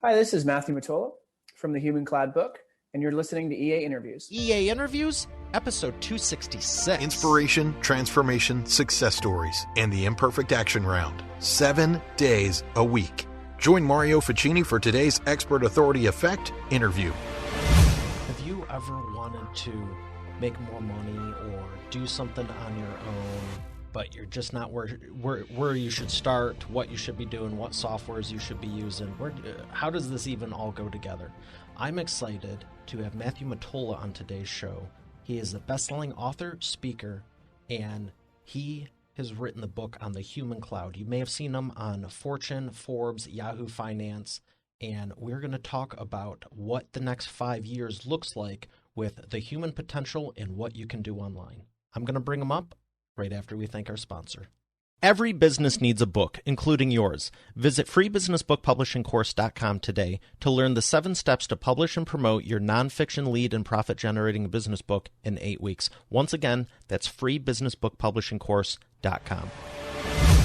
Hi, this is Matthew Matola from the Human Cloud book, and you're listening to EA Interviews. EA Interviews, episode 266. Inspiration, transformation, success stories, and the imperfect action round. 7 days a week. Join Mario Ficini for today's Expert Authority Effect interview. Have you ever wanted to make more money or do something on your own, but you're just not where you should start, what you should be doing, what softwares you should be using? How does this even all go together? I'm excited to have Matthew Matola on today's show. He is a best-selling author, speaker, and he has written the book on the human cloud. You may have seen him on Fortune, Forbes, Yahoo Finance, and we're going to talk about what the next 5 years looks like with the human potential and what you can do online. I'm going to bring him up right after we thank our sponsor. Every business needs a book, including yours. Visit freebusinessbookpublishingcourse.com today to learn the 7 steps to publish and promote your nonfiction lead and profit-generating business book in 8 weeks. Once again, that's freebusinessbookpublishingcourse.com.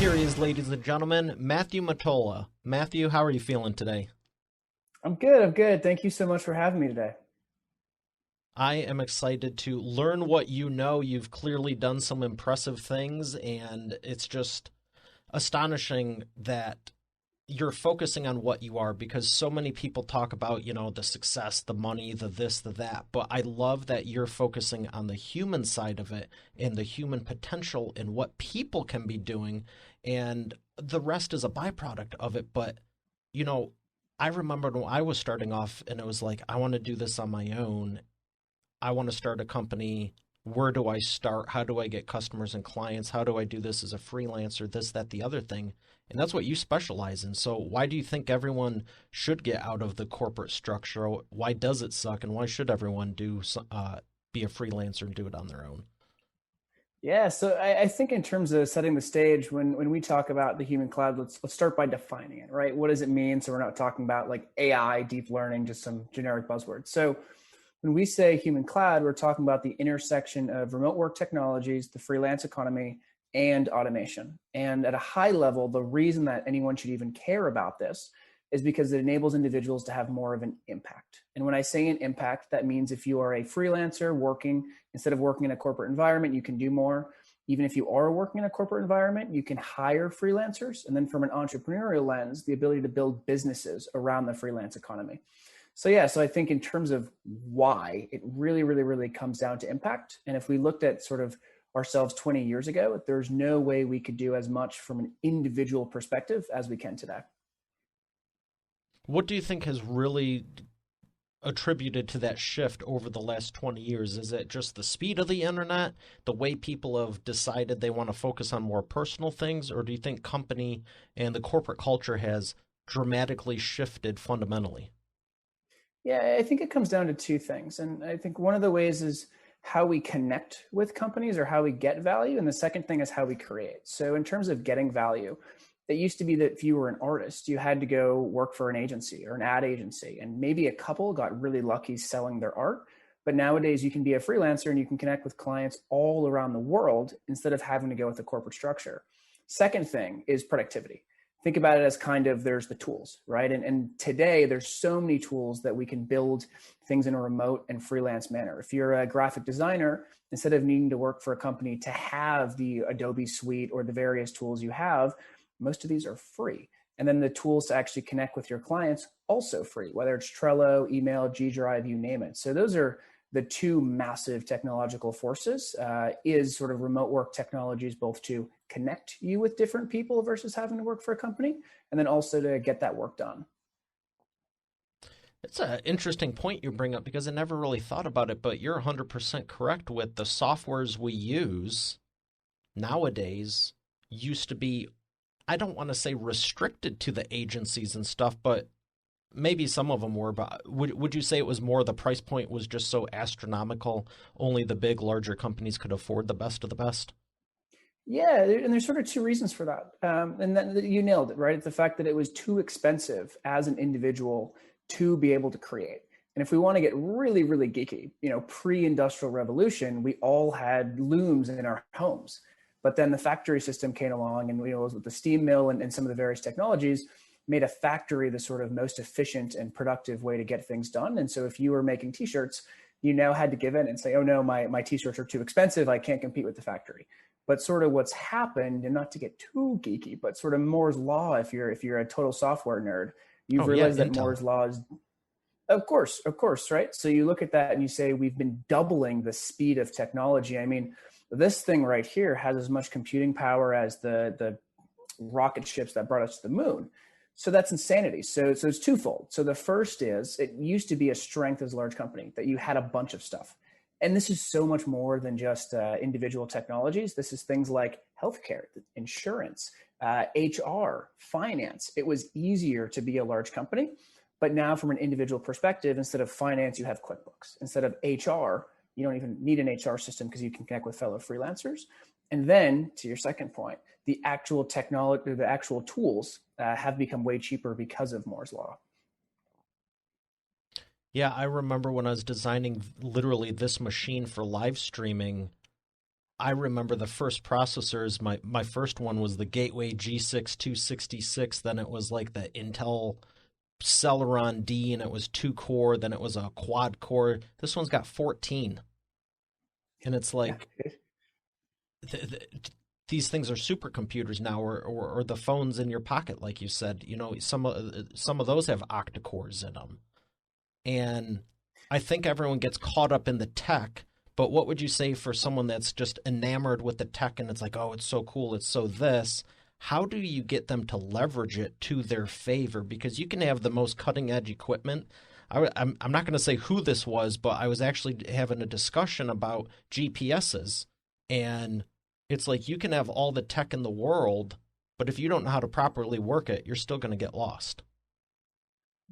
Here he is, ladies and gentlemen, Matthew Matola. Matthew, how are you feeling today? I'm good. Thank you so much for having me today. I am excited to learn what you know. You've clearly done some impressive things, and it's just astonishing that you're focusing on what you are, because so many people talk about, the success, the money, the this, the that. But I love that you're focusing on the human side of it and the human potential and what people can be doing, and the rest is a byproduct of it. But, I remember when I was starting off and it was like, I want to do this on my own. I want to start a company. Where do I start? How do I get customers and clients? How do I do this as a freelancer? This, that, the other thing. And that's what you specialize in. So why do you think everyone should get out of the corporate structure? Why does it suck? And why should everyone be a freelancer and do it on their own? Yeah, so I think in terms of setting the stage, when we talk about the human cloud, let's start by defining it, right? What does it mean? So we're not talking about like AI, deep learning, just some generic buzzwords. So when we say human cloud, we're talking about the intersection of remote work technologies, the freelance economy, and automation. And at a high level, the reason that anyone should even care about this is because it enables individuals to have more of an impact. And when I say an impact, that means if you are a freelancer working, instead of working in a corporate environment, you can do more. Even if you are working in a corporate environment, you can hire freelancers. And then from an entrepreneurial lens, the ability to build businesses around the freelance economy. So I think in terms of why, it really comes down to impact. And if we looked at sort of ourselves 20 years ago, there's no way we could do as much from an individual perspective as we can today. What do you think has really attributed to that shift over the last 20 years? Is it just the speed of the internet, the way people have decided they want to focus on more personal things, or do you think company and the corporate culture has dramatically shifted fundamentally? Yeah, I think it comes down to 2 things. And I think one of the ways is how we connect with companies or how we get value. And the second thing is how we create. So in terms of getting value, it used to be that if you were an artist, you had to go work for an agency or an ad agency. And maybe a couple got really lucky selling their art. But nowadays you can be a freelancer and you can connect with clients all around the world instead of having to go with a corporate structure. Second thing is productivity. Think about it as kind of there's the tools, right? And today there's so many tools that we can build things in a remote and freelance manner. If you're a graphic designer, instead of needing to work for a company to have the Adobe suite or the various tools you have, most of these are free. And then the tools to actually connect with your clients also free, whether it's Trello, email, G Drive, you name it. So those are the 2 massive technological forces, is sort of remote work technologies, both to connect you with different people versus having to work for a company, and then also to get that work done. It's an interesting point you bring up, because I never really thought about it, but you're 100% correct. With the softwares we use nowadays used to be, I don't want to say restricted to the agencies and stuff, but maybe some of them were. But would you say it was more the price point was just so astronomical, only the big, larger companies could afford the best of the best? Yeah, and there's sort of 2 reasons for that. And then you nailed it, right? It's the fact that it was too expensive as an individual to be able to create. And if we want to get really geeky, pre-industrial revolution, we all had looms in our homes. But then the factory system came along, and with the steam mill and some of the various technologies, made a factory the sort of most efficient and productive way to get things done. And so if you were making t-shirts, you now had to give in and say, oh no, my t-shirts are too expensive. I can't compete with the factory. But sort of what's happened, and not to get too geeky, but sort of Moore's law, if you're a total software nerd, you've realized that Moore's law is, of course, right? So you look at that and you say, we've been doubling the speed of technology. I mean, this thing right here has as much computing power as the rocket ships that brought us to the moon. So that's insanity. So it's twofold. So the first is, it used to be a strength as a large company that you had a bunch of stuff. And this is so much more than just individual technologies. This is things like healthcare, insurance, HR, finance. It was easier to be a large company. But now from an individual perspective, instead of finance, you have QuickBooks. Instead of HR, you don't even need an HR system because you can connect with fellow freelancers. And then to your second point, the actual technology, the actual tools have become way cheaper because of Moore's law. Yeah, I remember when I was designing literally this machine for live streaming, I remember the first processors, my first one was the Gateway G6 266, then it was like the Intel Celeron D, and it was 2-core, then it was a quad core. This one's got 14. And it's like, these things are supercomputers now, or the phones in your pocket, like you said. You know, some of those have octa-cores in them. And I think everyone gets caught up in the tech, but what would you say for someone that's just enamored with the tech and it's like, oh, it's so cool, it's so this? How do you get them to leverage it to their favor? Because you can have the most cutting edge equipment. I'm not going to say who this was, but I was actually having a discussion about GPSs, and it's like you can have all the tech in the world, but if you don't know how to properly work it, you're still going to get lost.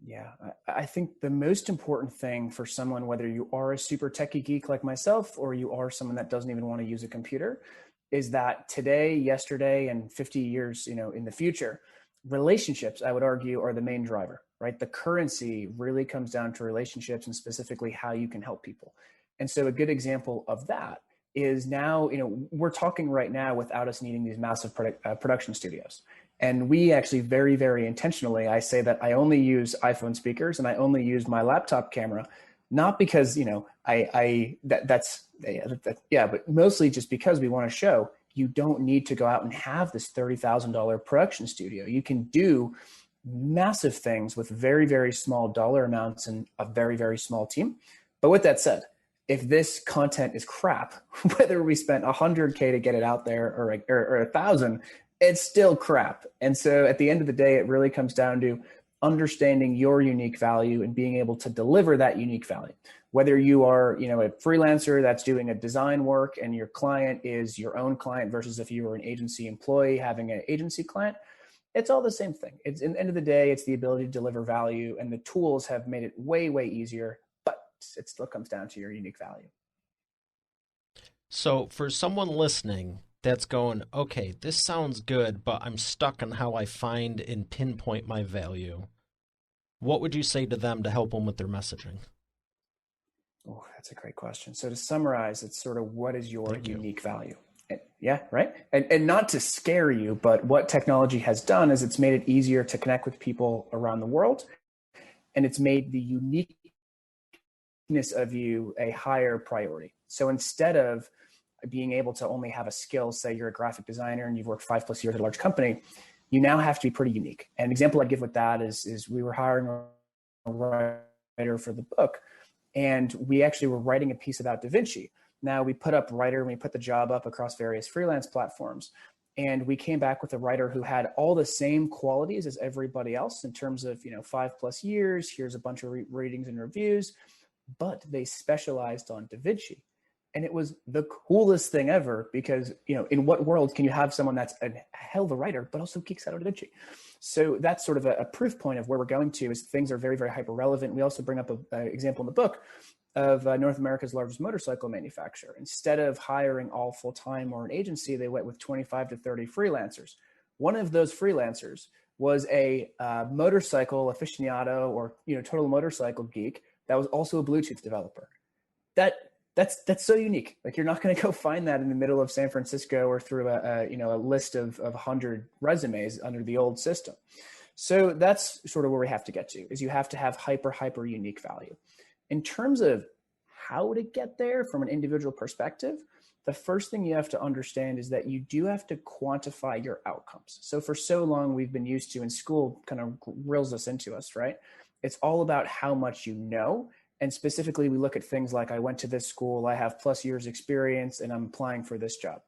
Yeah, I think the most important thing for someone, whether you are a super techie geek like myself, or you are someone that doesn't even want to use a computer, is that today, yesterday, and 50 years, in the future, relationships, I would argue, are the main driver, right? The currency really comes down to relationships, and specifically how you can help people. And so a good example of that is now, we're talking right now without us needing these massive production studios. And we actually very, very intentionally, I say that I only use iPhone speakers and I only use my laptop camera, not because, but mostly just because we want to show you don't need to go out and have this $30,000 production studio. You can do massive things with very, very small dollar amounts and a very, very small team. But with that said, if this content is crap, whether we spent $100K to get it out there or $1,000, it's still crap. And so at the end of the day, it really comes down to understanding your unique value and being able to deliver that unique value. Whether you are, a freelancer that's doing a design work and your client is your own client versus if you were an agency employee having an agency client, it's all the same thing. It's at the end of the day, it's the ability to deliver value, and the tools have made it way, way easier, but it still comes down to your unique value. So for someone listening that's going, okay, this sounds good, but I'm stuck on how I find and pinpoint my value, what would you say to them to help them with their messaging? Oh, that's a great question. So to summarize, it's sort of, what is your unique value? Yeah, right. And not to scare you, but what technology has done is it's made it easier to connect with people around the world. And it's made the uniqueness of you a higher priority. So instead of being able to only have a skill, say you're a graphic designer and you've worked 5+ years at a large company, you now have to be pretty unique. And an example I give with that is we were hiring a writer for the book, and we actually were writing a piece about Da Vinci. Now we put up Writer and we put the job up across various freelance platforms. And we came back with a writer who had all the same qualities as everybody else in terms of, 5+ years, here's a bunch of ratings and reviews, but they specialized on Da Vinci. And it was the coolest thing ever because, in what world can you have someone that's a hell of a writer, but also geeks out on Da Vinci? So that's sort of a proof point of where we're going to, is things are very, very hyper relevant. We also bring up an example in the book of North America's largest motorcycle manufacturer. Instead of hiring all full-time or an agency, they went with 25 to 30 freelancers. One of those freelancers was a motorcycle aficionado or total motorcycle geek that was also a Bluetooth developer. That's so unique. Like, you're not going to go find that in the middle of San Francisco or through a list of 100 resumes under the old system. So that's sort of where we have to get to, is you have to have hyper unique value. In terms of how to get there from an individual perspective, the first thing you have to understand is that you do have to quantify your outcomes. So for so long, we've been used to, in school kind of drills us into us, right? It's all about how much you know. And specifically, we look at things like, I went to this school, I have plus years experience, and I'm applying for this job.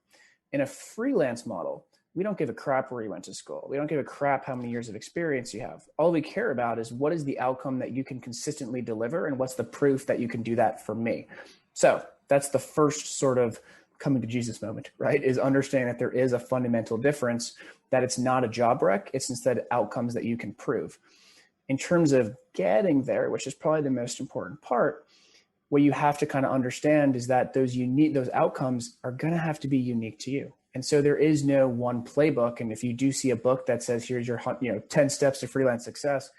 In a freelance model, we don't give a crap where you went to school. We don't give a crap how many years of experience you have. All we care about is what is the outcome that you can consistently deliver, and what's the proof that you can do that for me. So that's the first sort of coming to Jesus moment, right? Is understanding that there is a fundamental difference, that it's not a job rec, it's instead outcomes that you can prove. In terms of getting there, which is probably the most important part, what you have to kind of understand is that those outcomes are going to have to be unique to you. And so there is no one playbook. And if you do see a book that says, here's your 10 steps to freelance success,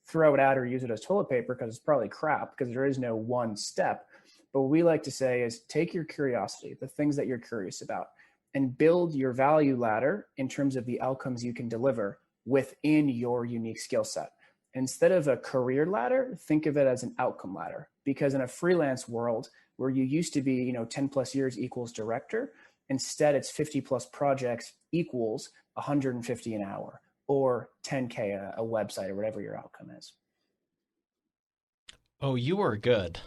throw it out or use it as toilet paper, because it's probably crap, because there is no one step. But what we like to say is take your curiosity, the things that you're curious about, and build your value ladder in terms of the outcomes you can deliver within your unique skill set. Instead of a career ladder, think of it as an outcome ladder, because in a freelance world where you used to be, 10 plus years equals director, instead it's 50 plus projects equals 150 an hour or 10K a website or whatever your outcome is. Oh, you are good.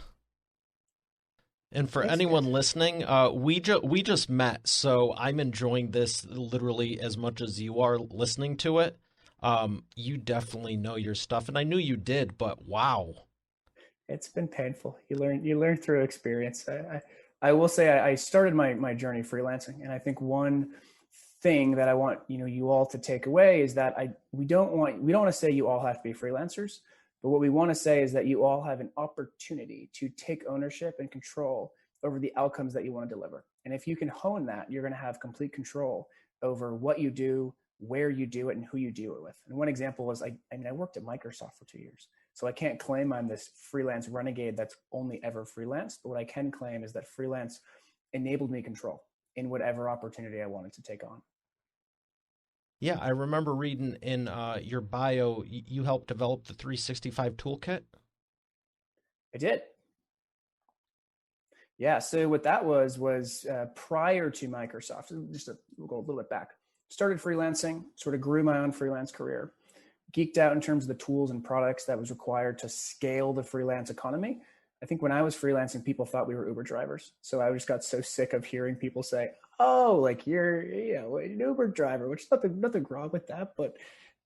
And for Thanks, anyone man. listening, we just met, so I'm enjoying this literally as much as you are listening to it. You definitely know your stuff, and I knew you did, but wow. It's been painful. You learn through experience. I will say I started my journey freelancing, and I think one thing that I want you all to take away is that we don't want to say you all have to be freelancers, but what we want to say is that you all have an opportunity to take ownership and control over the outcomes that you want to deliver. And if you can hone that, you're going to have complete control over what you do, where you do it, and who you do it with. And one example was I worked at Microsoft for 2 years. So I can't claim I'm this freelance renegade that's only ever freelance. But what I can claim is that freelance enabled me control in whatever opportunity I wanted to take on. Yeah, I remember reading in your bio, you helped develop the 365 Toolkit. I did. Yeah. So what that was prior to Microsoft. We'll go a little bit back. Started freelancing, sort of grew my own freelance career. Geeked out in terms of the tools and products that was required to scale the freelance economy. I think when I was freelancing, people thought we were Uber drivers. So I just got so sick of hearing people say, "Oh, like you're an Uber driver," which is nothing wrong with that. But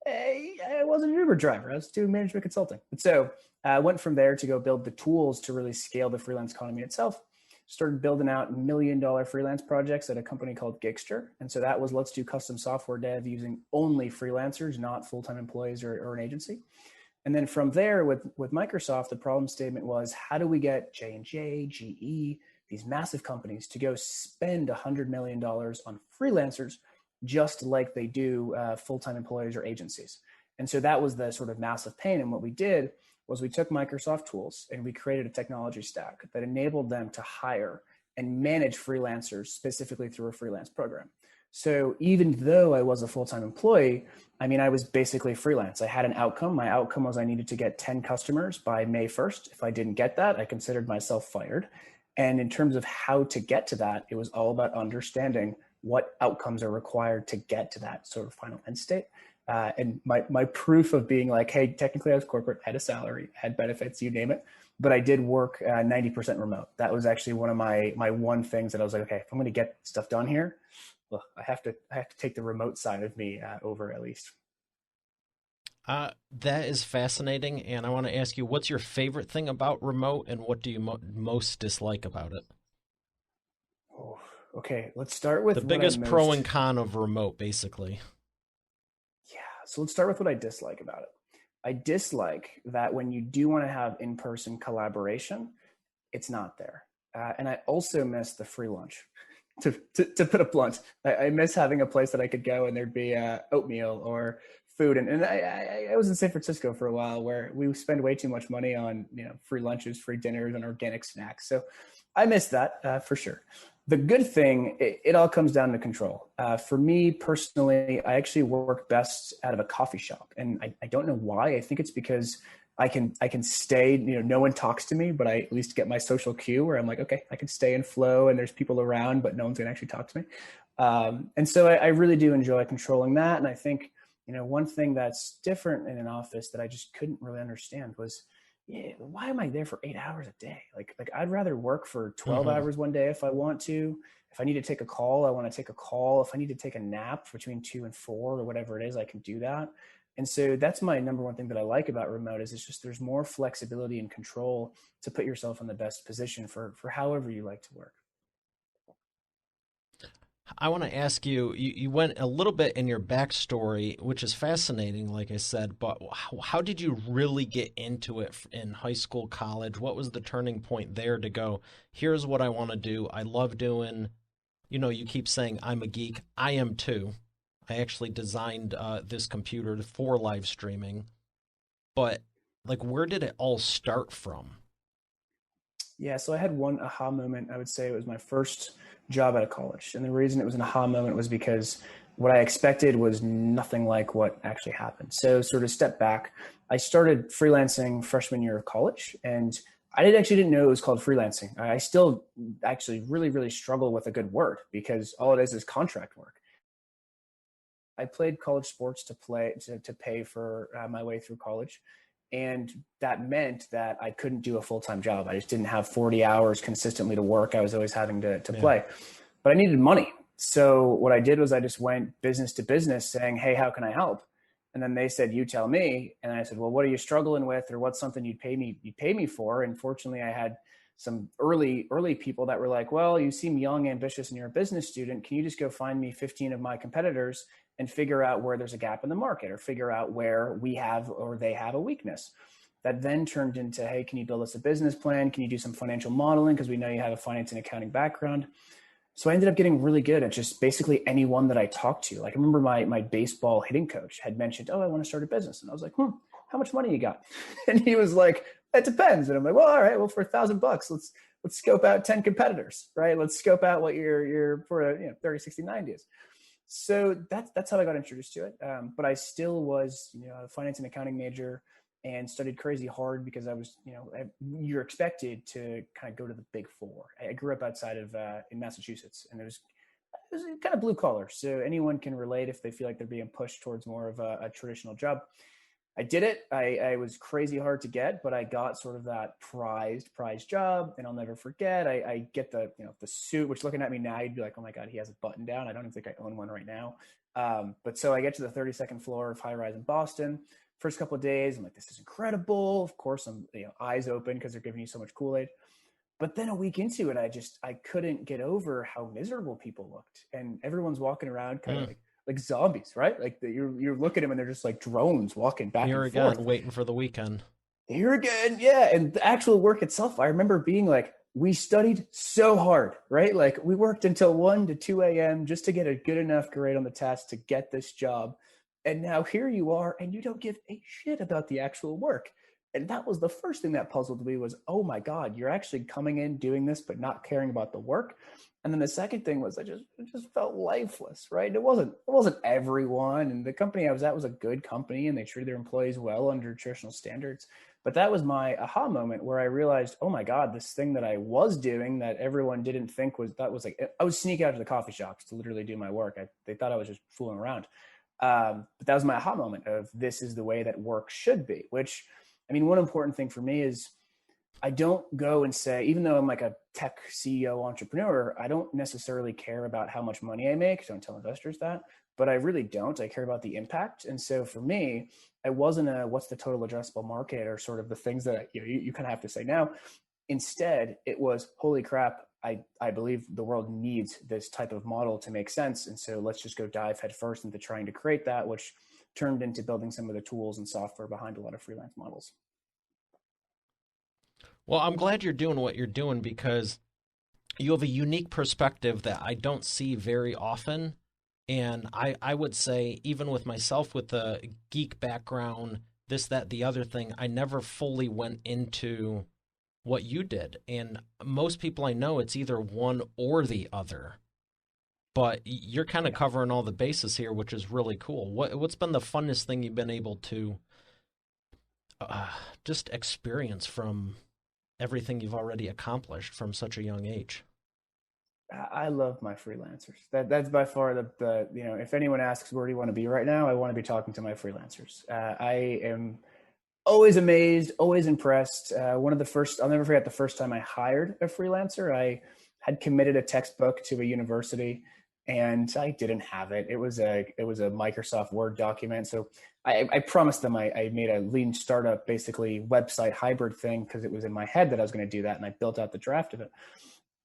I wasn't an Uber driver. I was doing management consulting. And so I went from there to go build the tools to really scale the freelance economy itself. Started building out $1 million freelance projects at a company called Gigster. And so that was, let's do custom software dev using only freelancers, not full-time employees or an agency. And then from there with Microsoft, the problem statement was, how do we get J&J, GE, these massive companies to go spend $100 million on freelancers just like they do full-time employees or agencies? And so that was the sort of massive pain. And what we did was we took Microsoft tools and we created a technology stack that enabled them to hire and manage freelancers specifically through a freelance program. So even though I was a full-time employee, I was basically freelance. I had an outcome. My outcome was I needed to get 10 customers by May 1st. If I didn't get that, I considered myself fired. And in terms of how to get to that, it was all about understanding what outcomes are required to get to that sort of final end state. And my proof of being like, hey, technically I was corporate, had a salary, had benefits, you name it, but I did work 90% remote. That was actually one of my one things that I was like, okay, if I'm going to get stuff done here, well, I have to take the remote side of me over at least. That is fascinating, and I want to ask you, what's your favorite thing about remote, and what do you most dislike about it? Oh, okay, let's start with the biggest pro and con of remote, basically. Yeah, so let's start with what I dislike about it. I dislike that when you do want to have in-person collaboration, it's not there. And I also miss the free lunch. To put it blunt, I miss having a place that I could go and there'd be oatmeal or food. And I was in San Francisco for a while where we spend way too much money on free lunches, free dinners, and organic snacks. So I miss that for sure. The good thing, it all comes down to control. For me personally, I actually work best out of a coffee shop, and I don't know why. I think it's because I can stay. No one talks to me, but I at least get my social cue where I'm like, okay, I can stay and flow, and there's people around, but no one's gonna actually talk to me. And so I really do enjoy controlling that. And I think one thing that's different in an office that I just couldn't really understand was, yeah, why am I there for 8 hours a day? Like I'd rather work for 12 Mm-hmm. hours one day if I want to. If I need to take a call, I want to take a call. If I need to take a nap between 2 and 4 or whatever it is, I can do that. And so that's my number one thing that I like about remote is it's just there's more flexibility and control to put yourself in the best position for however you like to work. I want to ask you, you went a little bit in your backstory, which is fascinating, like I said, but how did you really get into it in high school, college? What was the turning point there to go, here's what I want to do. I love doing, you keep saying I'm a geek. I am too. I actually designed this computer for live streaming, but like, where did it all start from? Yeah, so I had one aha moment. I would say it was my first job out of college. And the reason it was an aha moment was because what I expected was nothing like what actually happened. So, sort of step back, I started freelancing freshman year of college, and actually didn't know it was called freelancing. I still actually really, really struggle with a good word because all it is contract work. I played college sports to pay for my way through college. And that meant that I couldn't do a full-time job. I just didn't have 40 hours consistently to work. I was always having to Yeah. play, but I needed money. So what I did was I just went business to business saying, hey, how can I help? And then they said, you tell me. And I said, well, what are you struggling with? Or what's something you'd pay me for? And fortunately I had some early people that were like, well, you seem young, ambitious, and you're a business student. Can you just go find me 15 of my competitors and figure out where there's a gap in the market or figure out where we have or they have a weakness? That then turned into, hey, can you build us a business plan? Can you do some financial modeling? Because we know you have a finance and accounting background. So I ended up getting really good at just basically anyone that I talked to. Like I remember my baseball hitting coach had mentioned, oh, I want to start a business. And I was like, how much money you got? And he was like, it depends. And I'm like, well, all right, well, for $1,000, let's scope out 10 competitors, right? Let's scope out what your for 30, 60, 90 is. So that's how I got introduced to it. But I still was, a finance and accounting major and studied crazy hard because I was, you're expected to kind of go to the big four. I grew up outside of in Massachusetts, and it was kind of blue collar. So anyone can relate if they feel like they're being pushed towards more of a traditional job. I did it. I was crazy hard to get, but I got sort of that prized job, and I'll never forget. I get the suit, which looking at me now, you'd be like, oh my God, he has a button down. I don't even think I own one right now. But so I get to the 32nd floor of high rise in Boston. First couple of days, I'm like, this is incredible. Of course, I'm eyes open because they're giving you so much Kool-Aid. But then a week into it, I couldn't get over how miserable people looked, and everyone's walking around kind of like zombies, right? Like you're looking at them and they're just like drones walking back Here and again, forth. waiting for the weekend. Here again, yeah. And the actual work itself, I remember being like, we studied so hard, right? Like we worked until 1 to 2 a.m. just to get a good enough grade on the test to get this job. And now here you are, and you don't give a shit about the actual work. And that was the first thing that puzzled me was, oh my God, you're actually coming in doing this, but not caring about the work. And then the second thing was it just felt lifeless, right? It wasn't everyone. And the company I was at was a good company and they treated their employees well under traditional standards. But that was my aha moment where I realized, oh my God, this thing that I was doing that everyone didn't think was like, I would sneak out to the coffee shops to literally do my work. They thought I was just fooling around. But that was my aha moment of this is the way that work should be, which, I mean, one important thing for me is I don't go and say, even though I'm like a tech CEO entrepreneur, I don't necessarily care about how much money I make. Don't tell investors that, but I really don't. I care about the impact. And so for me, I wasn't what's the total addressable market or sort of the things that you kind of have to say now. Instead, it was, holy crap, I believe the world needs this type of model to make sense. And so let's just go dive headfirst into trying to create that, which turned into building some of the tools and software behind a lot of freelance models. Well, I'm glad you're doing what you're doing because you have a unique perspective that I don't see very often. And I would say, even with myself, with the geek background, this, that, the other thing, I never fully went into what you did. And most people I know, it's either one or the other. But you're kind of covering all the bases here, which is really cool. What's been the funnest thing you've been able to just experience from everything you've already accomplished from such a young age? I love my freelancers. That's by far the if anyone asks where do you want to be right now, I want to be talking to my freelancers. I am always amazed, always impressed. One of the first, I'll never forget the first time I hired a freelancer. I had committed a textbook to a university and I didn't have it. It was a Microsoft Word document. So I promised them I made a lean startup, basically website hybrid thing, because it was in my head that I was going to do that. And I built out the draft of it.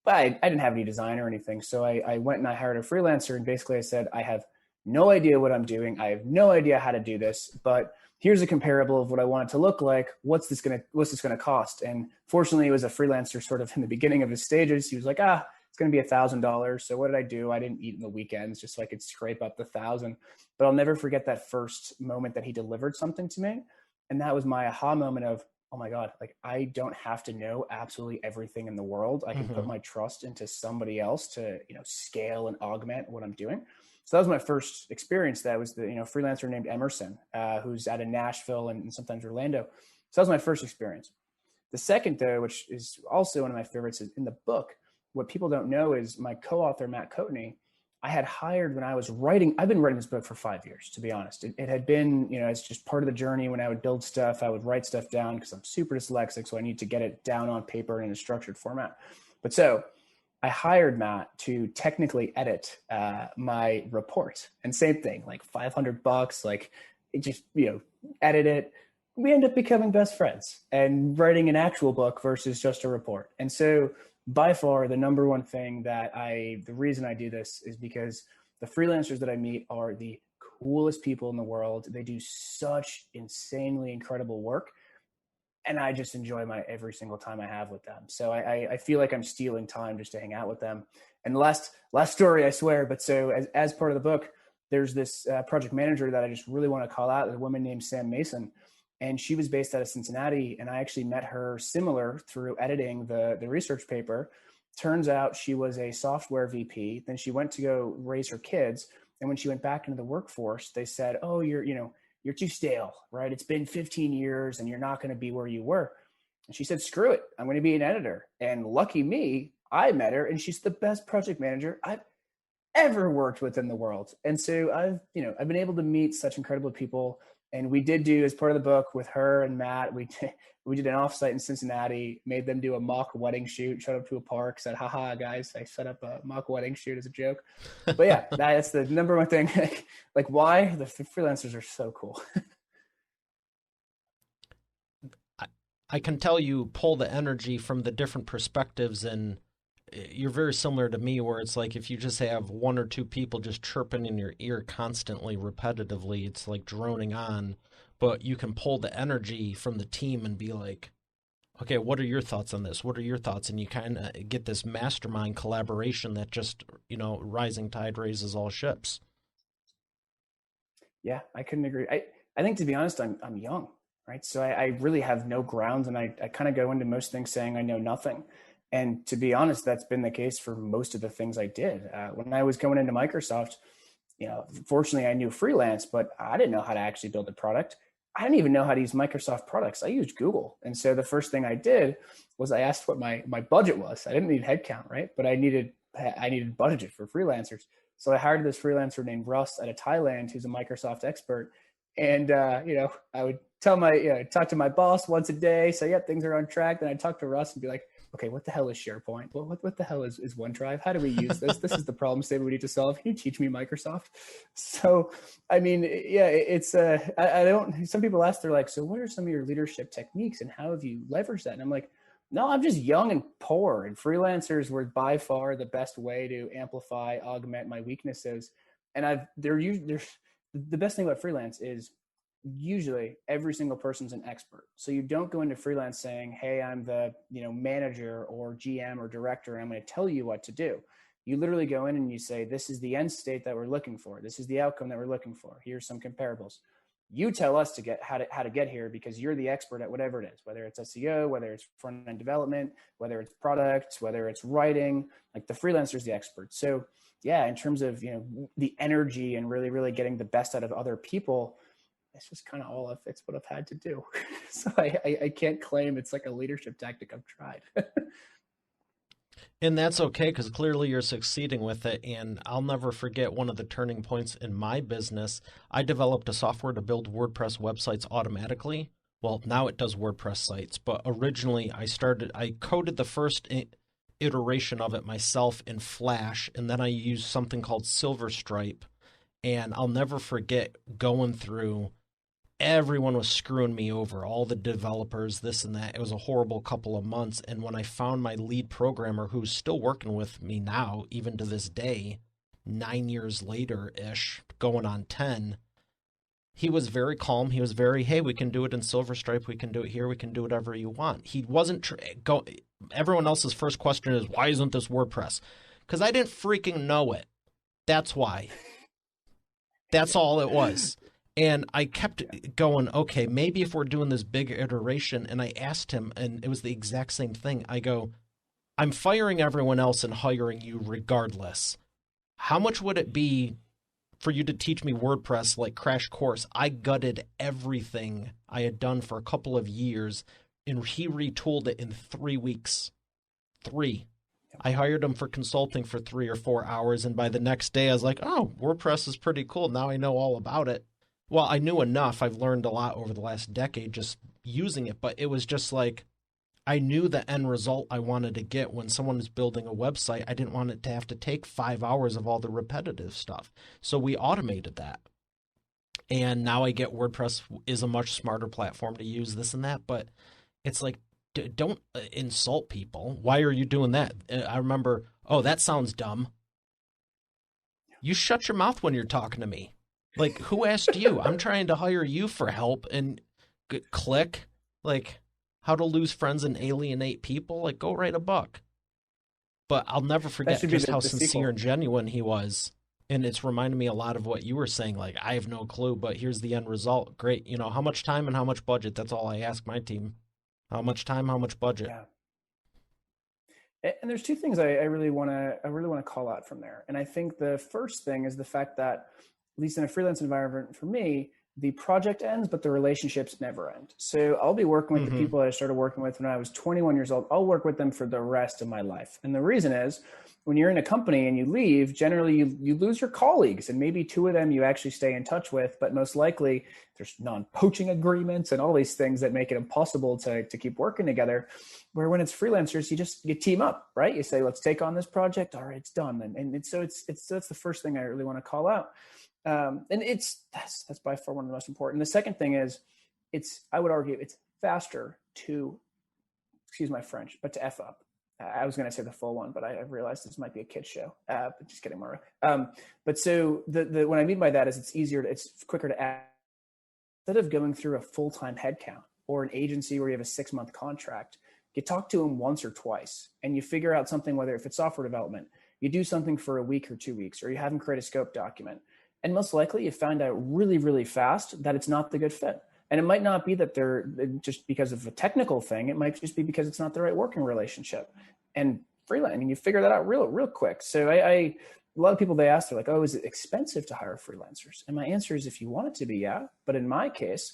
But I didn't have any design or anything. So I went and I hired a freelancer, and basically I said, I have no idea what I'm doing. I have no idea how to do this, but here's a comparable of what I want it to look like. What's this going to cost? And fortunately it was a freelancer sort of in the beginning of his stages. He was like, it's going to be $1,000. So what did I do? I didn't eat in the weekends just so I could scrape up the 1,000. But I'll never forget that first moment that he delivered something to me. And that was my aha moment of, oh my God, like I don't have to know absolutely everything in the world. I can put my trust into somebody else to, scale and augment what I'm doing. So that was my first experience. That was the, freelancer named Emerson, who's out of Nashville and sometimes Orlando. So that was my first experience. The second though, which is also one of my favorites, is in the book. What people don't know is my co-author, Matt Coatney, I had hired when I was writing. I've been writing this book for 5 years, to be honest. It had been, it's just part of the journey. When I would build stuff, I would write stuff down because I'm super dyslexic. So I need to get it down on paper in a structured format. But so I hired Matt to technically edit my report, and same thing, like $500, like it just, edit it. We end up becoming best friends and writing an actual book versus just a report. And so by far the number one thing the reason I do this is because the freelancers that I meet are the coolest people in the world. They do such insanely incredible work. And I just enjoy every single time I have with them. So I feel like I'm stealing time just to hang out with them. And last story, I swear. But so as part of the book, there's this project manager that I just really want to call out, a woman named Sam Mason. And she was based out of Cincinnati. And I actually met her similar through editing the research paper. Turns out she was a software VP. Then she went to go raise her kids. And when she went back into the workforce, they said, oh, you're too stale, right? It's been 15 years and you're not going to be where you were. And she said, screw it. I'm going to be an editor. And lucky me, I met her and she's the best project manager I've ever worked with in the world. And so I've been able to meet such incredible people. And we did do, as part of the book with her and Matt, we did an offsite in Cincinnati, made them do a mock wedding shoot, showed up to a park, said, haha, guys, I set up a mock wedding shoot as a joke. But yeah, that's the number one thing. Like why? The freelancers are so cool. I can tell you pull the energy from the different perspectives, and you're very similar to me, where it's like if you just have one or two people just chirping in your ear constantly, repetitively, it's like droning on. But you can pull the energy from the team and be like, okay, what are your thoughts on this? What are your thoughts? And you kind of get this mastermind collaboration that just, rising tide raises all ships. Yeah, I couldn't agree. I think, to be honest, I'm young, right? So I really have no ground, and I kind of go into most things saying I know nothing. And to be honest, that's been the case for most of the things I did. When I was going into Microsoft, fortunately I knew Freelance, but I didn't know how to actually build a product. I didn't even know how to use Microsoft products. I used Google. And so the first thing I did was I asked what my budget was. I didn't need headcount, right? But I needed budget for freelancers. So I hired this freelancer named Russ out of Thailand, who's a Microsoft expert. And, I would talk to my boss once a day, say, yeah, things are on track. Then I'd talk to Russ and be like, okay, what the hell is SharePoint? What the hell is OneDrive? How do we use this? This is the problem statement we need to solve. Can you teach me Microsoft? So, I mean, yeah, it's, I don't, some people ask, they're like, so what are some of your leadership techniques and how have you leveraged that? And I'm like, no, I'm just young and poor, and freelancers were by far the best way to amplify, augment my weaknesses. And the best thing about freelance is usually every single person's an expert. So you don't go into freelance saying, hey, I'm the manager or GM or director, and I'm going to tell you what to do. You literally go in and you say, this is the end state that we're looking for. This is the outcome that we're looking for. Here's some comparables. You tell us to get how to get here because you're the expert at whatever it is, whether it's SEO, whether it's front end development, whether it's products, whether it's writing. Like the freelancer is the expert. So yeah, in terms of the energy and really getting the best out of other people, it's just kind of it's what I've had to do. So I can't claim it's like a leadership tactic I've tried. And that's okay, because clearly you're succeeding with it. And I'll never forget one of the turning points in my business. I developed a software to build WordPress websites automatically. Well, now it does WordPress sites, but originally I coded the first iteration of it myself in Flash, and then I used something called Silver Stripe. And I'll never forget going through, everyone was screwing me over, all the developers, this and that. It was a horrible couple of months. And when I found my lead programmer, who's still working with me now, even to this day, 9 years later-ish, going on 10, he was very calm. He was very, hey, we can do it in Silver Stripe. We can do it here. We can do whatever you want. He wasn't everyone else's first question is, why isn't this WordPress? Because I didn't freaking know it. That's why. That's all it was. And I kept going, okay, maybe if we're doing this big iteration, and I asked him, and it was the exact same thing. I go, I'm firing everyone else and hiring you regardless. How much would it be for you to teach me WordPress like crash course? I gutted everything I had done for a couple of years, and he retooled it in 3 weeks. 3. I hired him for consulting for 3 or 4 hours, and by the next day I was like, oh, WordPress is pretty cool. Now I know all about it. Well, I knew enough. I've learned a lot over the last decade just using it, but it was just like I knew the end result I wanted to get when someone was building a website. I didn't want it to have to take 5 hours of all the repetitive stuff. So we automated that. And now I get WordPress is a much smarter platform to use, this and that, but it's like, don't insult people. Why are you doing that? I remember, oh, that sounds dumb. You shut your mouth when you're talking to me. Like, who asked you? I'm trying to hire you for help, and click. Like, how to lose friends and alienate people? Like, go write a book. But I'll never forget just how sincere and genuine he was. And it's reminded me a lot of what you were saying. Like, I have no clue, but here's the end result. Great. How much time and how much budget? That's all I ask my team. How much time, how much budget? Yeah. And there's 2 things I really want to call out from there. And I think the first thing is the fact that, at least in a freelance environment for me, the project ends, but the relationships never end. So I'll be working with the people that I started working with when I was 21 years old. I'll work with them for the rest of my life. And the reason is, when you're in a company and you leave, generally you lose your colleagues, and maybe 2 of them you actually stay in touch with, but most likely there's non-poaching agreements and all these things that make it impossible to keep working together. Where when it's freelancers, you team up, right? You say, let's take on this project. All right, it's done. And so that's the first thing I really want to call out. And that's by far one of the most important. The second thing is, I would argue it's faster to, excuse my French, but to F up. I was going to say the full one, but I realized this might be a kid's show. But just kidding, Maura. But so what I mean by that is it's quicker to add. Instead of going through a full-time headcount or an agency where you have a 6-month contract, you talk to them once or twice and you figure out something, whether if it's software development, you do something for a week or 2 weeks, or you have them create a scope document. And most likely you find out really, really fast that it's not the good fit. And it might not be that they're just because of a technical thing. It might just be because it's not the right working relationship. And freelance, you figure that out real quick. So a lot of people, they ask, they're like, oh, is it expensive to hire freelancers? And my answer is, if you want it to be, yeah. But in my case,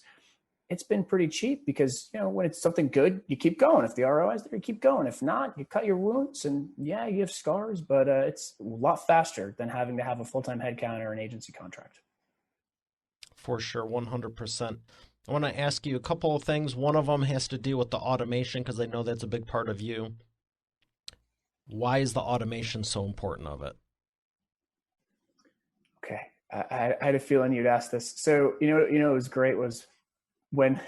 it's been pretty cheap, because, when it's something good, you keep going. If the ROI is there, you keep going. If not, you cut your wounds, and yeah, you have scars, but it's a lot faster than having to have a full-time headcount or an agency contract. For sure, 100%. I want to ask you a couple of things. One of them has to do with the automation, because I know that's a big part of you. Why is the automation so important of it? Okay. I had a feeling you'd ask this. So, what was great was when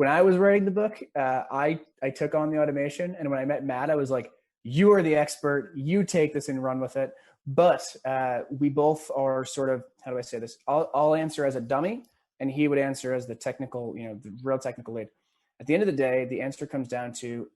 I was writing the book, I took on the automation. And when I met Matt, I was like, you are the expert. You take this and run with it. But we both are sort of, how do I say this? I'll answer as a dummy, and he would answer as the technical, the real technical lead. At the end of the day, the answer comes down to,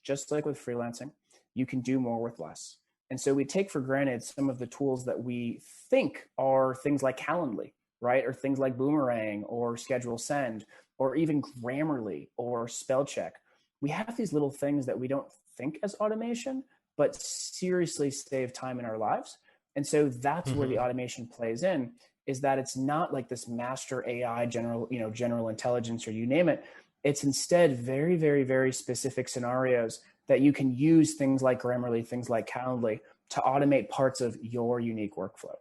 just like with freelancing, you can do more with less. And so we take for granted some of the tools that we think are things like Calendly. right? Or things like Boomerang or Schedule Send or even Grammarly or Spell Check. We have these little things that we don't think as automation, but seriously save time in our lives. And so that's where the automation plays in, is that it's not like this master AI, general intelligence, or you name it. It's instead very, very, very specific scenarios that you can use things like Grammarly, things like Calendly to automate parts of your unique workflow.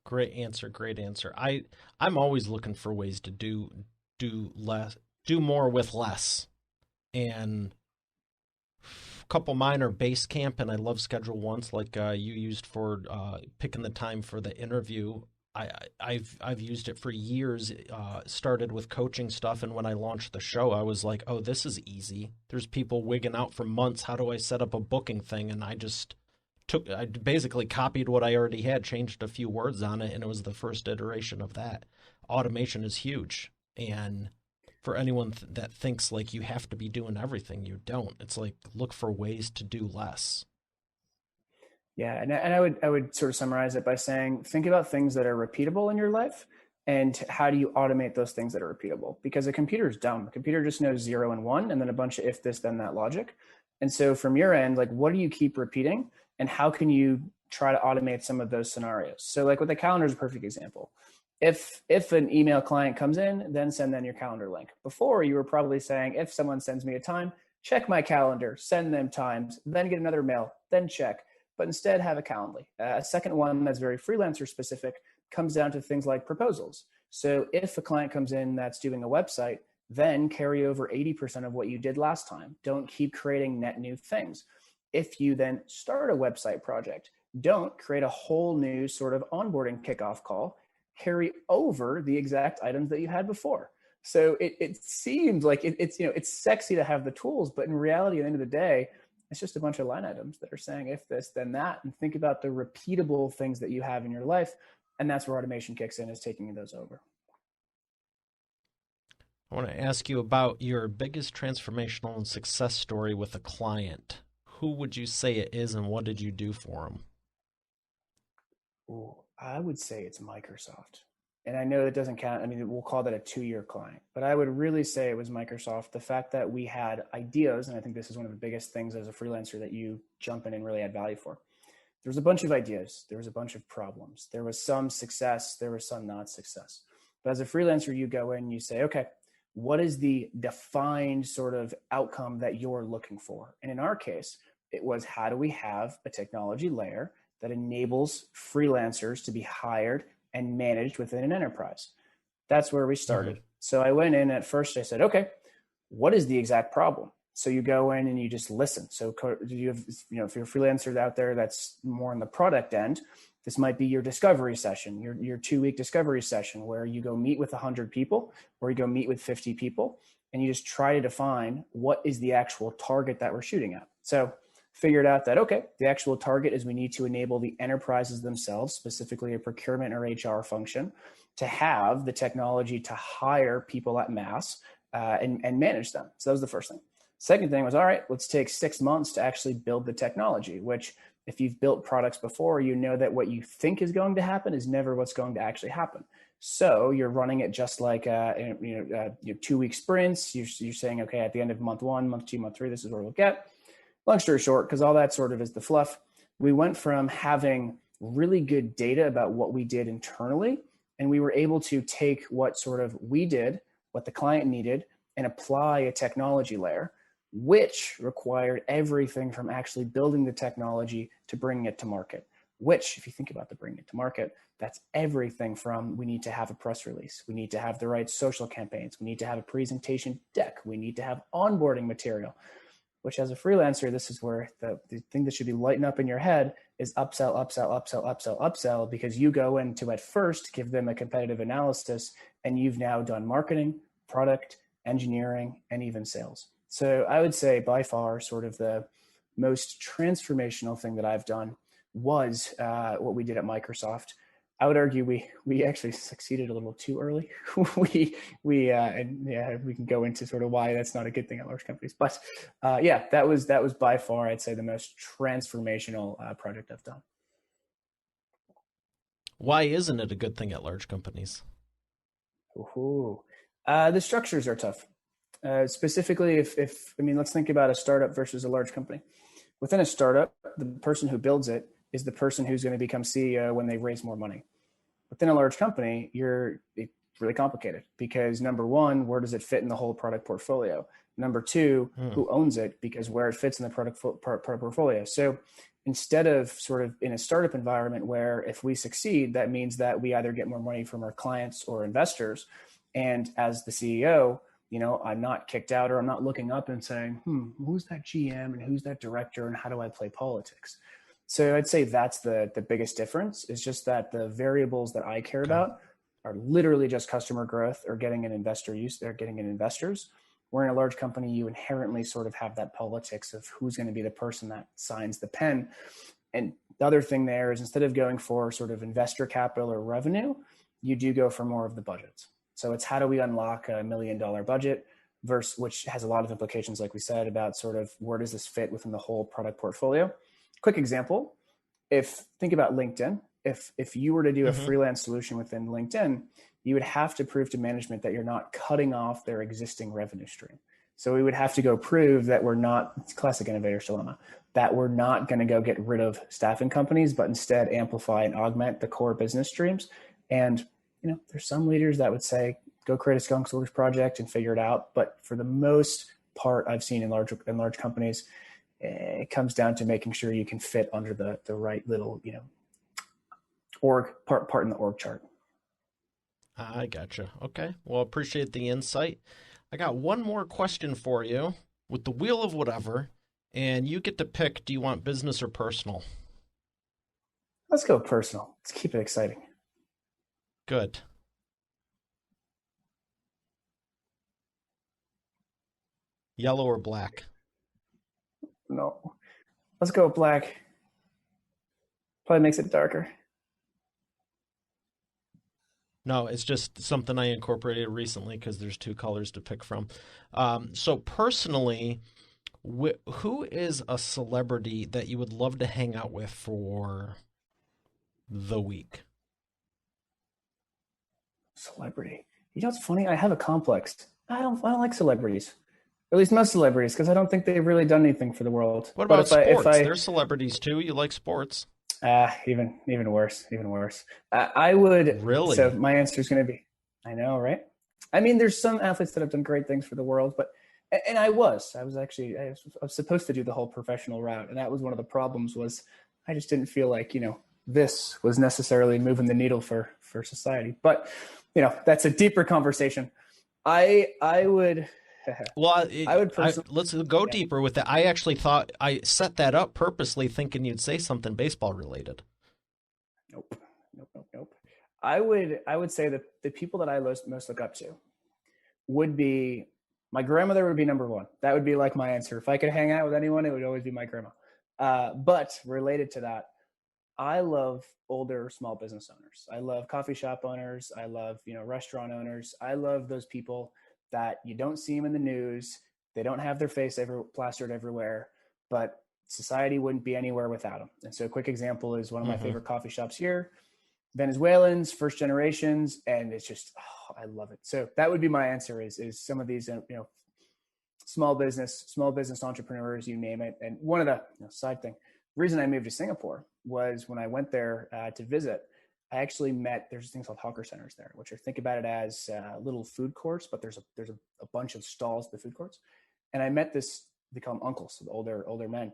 Great answer. Great answer. I'm always looking for ways to do more with less. And a couple mine are Basecamp, and I love Schedule Once, like you used for picking the time for the interview. I've used it for years. Started with coaching stuff, and when I launched the show, I was like, "Oh, this is easy." There's people wigging out for months. How do I set up a booking thing? And I basically copied what I already had, changed a few words on it, and it was the first iteration of that. Automation is huge, and for anyone that thinks like you have to be doing everything, you don't. It's like look for ways to do less. Yeah, and I would sort of summarize it by saying, think about things that are repeatable in your life, and how do you automate those things that are repeatable? Because a computer is dumb. A computer just knows 0 and 1, and then a bunch of if this then that logic. And so from your end, like, what do you keep repeating, and how can you try to automate some of those scenarios? So like with the calendar is a perfect example. If an email client comes in, then send them your calendar link. Before, you were probably saying, if someone sends me a time, check my calendar, send them times, then get another mail, then check. But instead have a Calendly. A second one that's very freelancer specific comes down to things like proposals. So if a client comes in that's doing a website, then carry over 80% of what you did last time. Don't keep creating net new things. If you then start a website project, don't create a whole new sort of onboarding kickoff call. Carry over the exact items that you had before. So it seems like it's sexy to have the tools, but in reality, at the end of the day, it's just a bunch of line items that are saying if this, then that, and think about the repeatable things that you have in your life. And that's where automation kicks in, is taking those over. I want to ask you about your biggest transformational and success story with a client. Who would you say it is, and what did you do for them? Ooh, I would say it's Microsoft. And I know that doesn't count. I mean, we'll call that a 2-year client, but I would really say it was Microsoft. The fact that we had ideas, and I think this is one of the biggest things as a freelancer that you jump in and really add value for. There was a bunch of ideas. There was a bunch of problems. There was some success. There was some not success. But as a freelancer, you go in and you say, okay, what is the defined sort of outcome that you're looking for? And in our case, it was, how do we have a technology layer that enables freelancers to be hired and managed within an enterprise? That's where we started. So I went in at first, I said, okay, what is the exact problem? So you go in and you just listen. So you have, if you're a freelancer out there that's more on the product end, this might be your discovery session, your 2-week discovery session, where you go meet with 100 people, or you go meet with 50 people, and you just try to define what is the actual target that we're shooting at. So figured out that, okay, the actual target is we need to enable the enterprises themselves, specifically a procurement or HR function, to have the technology to hire people at mass and manage them. So that was the first thing. Second thing was, all right, let's take 6 months to actually build the technology, which if you've built products before, you know that what you think is going to happen is never what's going to actually happen. So you're running it just like your 2-week sprints. You're saying, okay, at the end of month 1, month 2, month 3, this is where we'll get. Long story short, because all that sort of is the fluff, we went from having really good data about what we did internally, and we were able to take what sort of we did, what the client needed, and apply a technology layer, which required everything from actually building the technology to bringing it to market. Which, if you think about the bringing it to market, that's everything from, we need to have a press release, we need to have the right social campaigns, we need to have a presentation deck, we need to have onboarding material. Which, as a freelancer, this is where the thing that should be lighting up in your head is upsell, upsell, upsell, upsell, upsell, because you go in to at first give them a competitive analysis, and you've now done marketing, product, engineering, and even sales. So I would say by far sort of the most transformational thing that I've done was what we did at Microsoft. I would argue we actually succeeded a little too early. we can go into sort of why that's not a good thing at large companies. But that was by far, I'd say, the most transformational project I've done. Why isn't it a good thing at large companies? Ooh. The structures are tough. Specifically, let's think about a startup versus a large company. Within a startup, the person who builds it is the person who's going to become CEO when they raise more money. Within a large company, it's really complicated because number one, where does it fit in the whole product portfolio? Number two, who owns it? Because where it fits in the product portfolio. So instead of sort of in a startup environment where if we succeed, that means that we either get more money from our clients or investors. And as the CEO, I'm not kicked out, or I'm not looking up and saying, who's that GM and who's that director and how do I play politics? So I'd say that's the biggest difference, is just that the variables that I care about are literally just customer growth or getting an investor use, they're getting in investors. Where in a large company, you inherently sort of have that politics of who's going to be the person that signs the pen. And the other thing there is, instead of going for sort of investor capital or revenue, you do go for more of the budgets. So it's how do we unlock $1 million budget versus, which has a lot of implications, like we said, about sort of where does this fit within the whole product portfolio. Quick example, think about LinkedIn. If you were to do a freelance solution within LinkedIn, you would have to prove to management that you're not cutting off their existing revenue stream. So we would have to go prove that we're not, it's classic innovator's dilemma, that we're not going to go get rid of staffing companies, but instead amplify and augment the core business streams. And, there's some leaders that would say, go create a skunk source project and figure it out. But for the most part, I've seen in large companies, it comes down to making sure you can fit under the right little, org part in the org chart. I gotcha. Okay. Well, appreciate the insight. I got one more question for you with the wheel of whatever, and you get to pick, do you want business or personal? Let's go personal. Let's keep it exciting. Good. Yellow or black? No. Let's go black. Probably makes it darker. No, it's just something I incorporated recently because there's two colors to pick from. So personally, who is a celebrity that you would love to hang out with for the week? Celebrity. It's funny. I have a complex. I don't like celebrities. At least most celebrities, because I don't think they've really done anything for the world. What about sports? They're celebrities too. You like sports? Even worse. I would really. So my answer is going to be, I know, right? I mean, there's some athletes that have done great things for the world, and I was supposed to do the whole professional route, and that was one of the problems. Was I just didn't feel like this was necessarily moving the needle for society. But that's a deeper conversation. I would. Well, let's go deeper with that. I actually thought I set that up purposely thinking you'd say something baseball related. Nope. I would say that the people that I most look up to would be, my grandmother would be number one. That would be like my answer. If I could hang out with anyone, it would always be my grandma. But related to that, I love older small business owners. I love coffee shop owners. I love, restaurant owners. I love those people that you don't see them in the news. They don't have their face plastered everywhere, but society wouldn't be anywhere without them. And so a quick example is one of my favorite coffee shops here, Venezuelans, first generations. And it's just, I love it. So that would be my answer is some of these, small business entrepreneurs, you name it. And one of the side thing, the reason I moved to Singapore was when I went there to visit, I actually met, there's things called hawker centers there, which think about it as little food courts, but there's a bunch of stalls at the food courts. And I met they call them uncles, older men.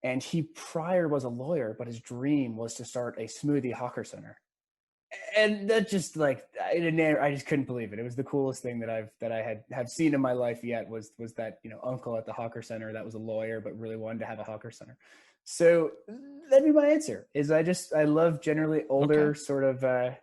And he prior was a lawyer, but his dream was to start a smoothie hawker center. And that just I just couldn't believe it. It was the coolest thing that I have seen in my life yet was that, uncle at the hawker center that was a lawyer, but really wanted to have a hawker center. So that'd be my answer is I love generally older sort of, I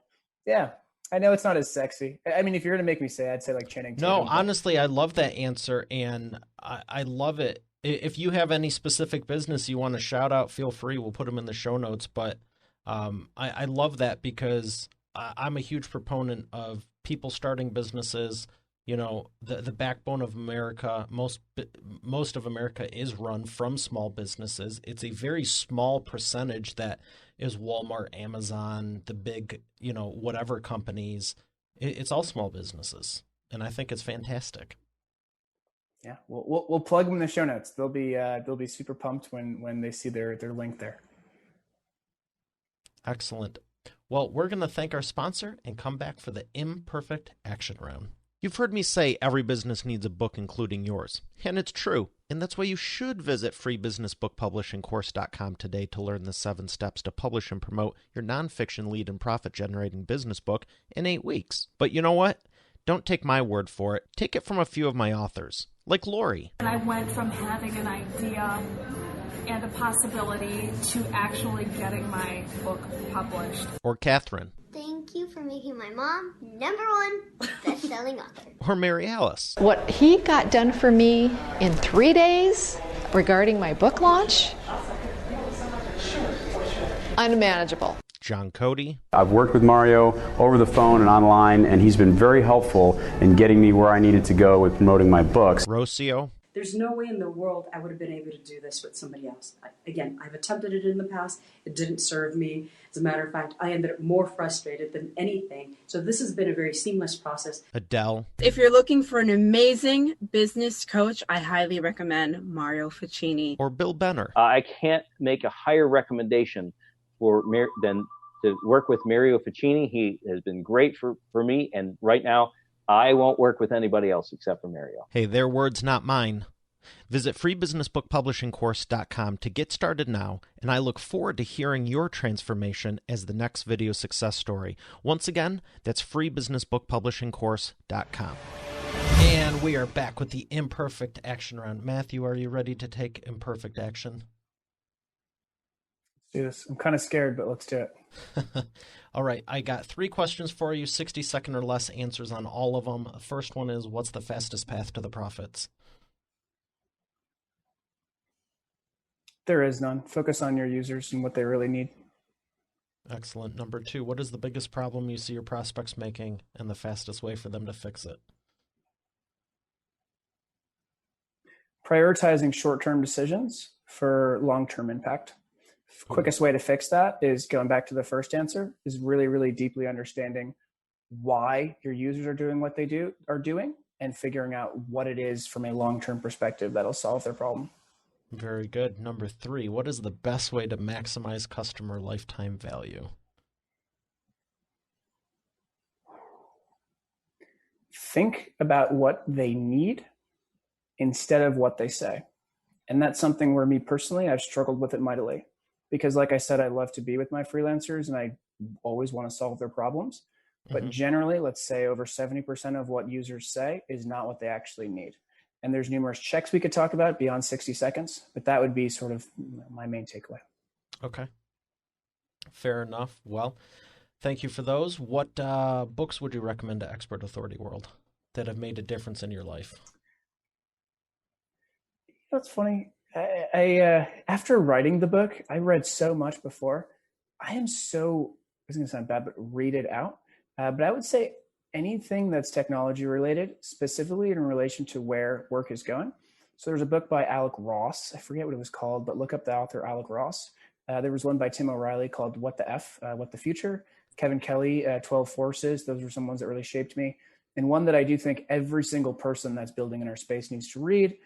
know it's not as sexy. I mean, if you're going to make me say, I'd say like Channing Tatum. No, honestly, I love that answer. And I love it. If you have any specific business you want to shout out, feel free. We'll put them in the show notes. But I love that because I'm a huge proponent of people starting businesses, The backbone of America, most of America is run from small businesses. It's a very small percentage that is Walmart, Amazon, the big, whatever companies. It's all small businesses, and I think it's fantastic. Yeah, we'll plug them in the show notes. They'll be super pumped when they see their link there. Excellent. Well, we're going to thank our sponsor and come back for the imperfect action round. You've heard me say every business needs a book, including yours. And it's true. And that's why you should visit freebusinessbookpublishingcourse.com today to learn the 7 steps to publish and promote your nonfiction lead and profit-generating business book in 8 weeks. But you know what? Don't take my word for it. Take it from a few of my authors, like Lori. And I went from having an idea and a possibility to actually getting my book published. Or Catherine. Thank you for making my mom #1 best-selling author. Or Mary Alice. What he got done for me in 3 days regarding my book launch, unmanageable. John Cody. I've worked with Mario over the phone and online, and he's been very helpful in getting me where I needed to go with promoting my books. Rocio. There's no way in the world I would have been able to do this with somebody else. I've attempted it in the past. It didn't serve me. As a matter of fact, I ended up more frustrated than anything. So this has been a very seamless process. Adele. If you're looking for an amazing business coach, I highly recommend Mario Ficini. Or Bill Benner. I can't make a higher recommendation than to work with Mario Ficini. He has been great for me, and right now I won't work with anybody else except for Mario. Hey, their words, not mine. Visit freebusinessbookpublishingcourse.com to get started now, and I look forward to hearing your transformation as the next video success story. Once again, that's freebusinessbookpublishingcourse.com. And we are back with the imperfect action round. Matthew, are you ready to take imperfect action? Let's do this. I'm kind of scared, but let's do it. All right, I got 3 questions for you, 60-second or less answers on all of them. First one is, what's the fastest path to the profits? There is none. Focus on your users and what they really need. Excellent. Number 2, what is the biggest problem you see your prospects making and the fastest way for them to fix it? Prioritizing short-term decisions for long-term impact. Quickest way to fix that is, going back to the first answer, is really, really deeply understanding why your users are doing what they are doing and figuring out what it is from a long-term perspective that'll solve their problem. Very good. Number 3, what is the best way to maximize customer lifetime value? Think about what they need instead of what they say. And that's something where me personally, I've struggled with it mightily. Because like I said, I love to be with my freelancers and I always want to solve their problems. But generally, let's say over 70% of what users say is not what they actually need. And there's numerous checks we could talk about beyond 60 seconds, but that would be sort of my main takeaway. Okay. Fair enough. Well, thank you for those. What books would you recommend to Expert Authority World that have made a difference in your life? That's funny. I after writing the book, I read so much before. This is going to sound bad, but read it out. But I would say anything that's technology related, specifically in relation to where work is going. So there's a book by Alec Ross. I forget what it was called, but look up the author, Alec Ross. There was one by Tim O'Reilly called What the F, What the Future. Kevin Kelly, 12 Forces. Those were some ones that really shaped me. And one that I do think every single person that's building in our space needs to read.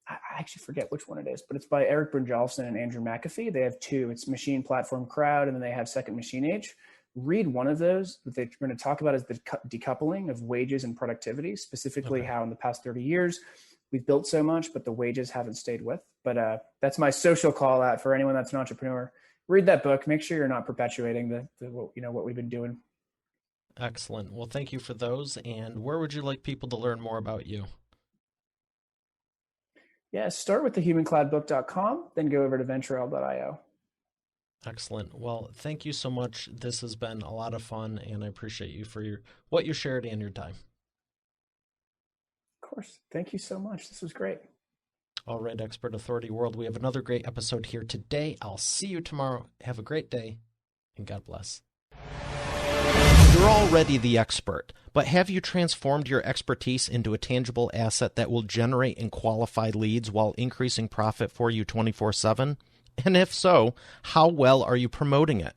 I actually forget which one it is, but it's by Eric Brynjolfsson and Andrew McAfee. They have 2. It's Machine Platform Crowd, and then they have Second Machine Age. Read one of those. What they're going to talk about is the decoupling of wages and productivity, specifically how in the past 30 years we've built so much, but the wages haven't stayed with. But that's my social call out for anyone that's an entrepreneur. Read that book. Make sure you're not perpetuating what we've been doing. Excellent. Well, thank you for those. And where would you like people to learn more about you? Yeah, start with thehumancloudbook.com, then go over to venturel.io. Excellent. Well, thank you so much. This has been a lot of fun, and I appreciate you for what you shared and your time. Of course. Thank you so much. This was great. All right, Expert Authority World, we have another great episode here today. I'll see you tomorrow. Have a great day, and God bless. You're already the expert, but have you transformed your expertise into a tangible asset that will generate and qualify leads while increasing profit for you 24/7? And if so, how well are you promoting it?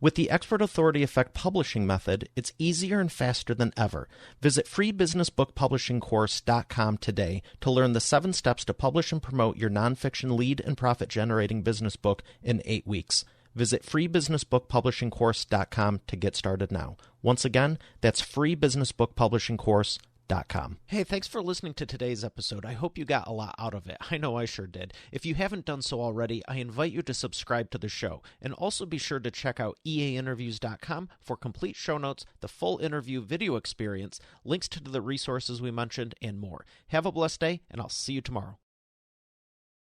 With the Expert Authority Effect publishing method, it's easier and faster than ever. Visit freebusinessbookpublishingcourse.com today to learn the 7 steps to publish and promote your nonfiction lead and profit-generating business book in 8 weeks. Visit freebusinessbookpublishingcourse.com to get started now. Once again, that's freebusinessbookpublishingcourse.com. Hey, thanks for listening to today's episode. I hope you got a lot out of it. I know I sure did. If you haven't done so already, I invite you to subscribe to the show. And also be sure to check out eainterviews.com for complete show notes, the full interview video experience, links to the resources we mentioned, and more. Have a blessed day, and I'll see you tomorrow.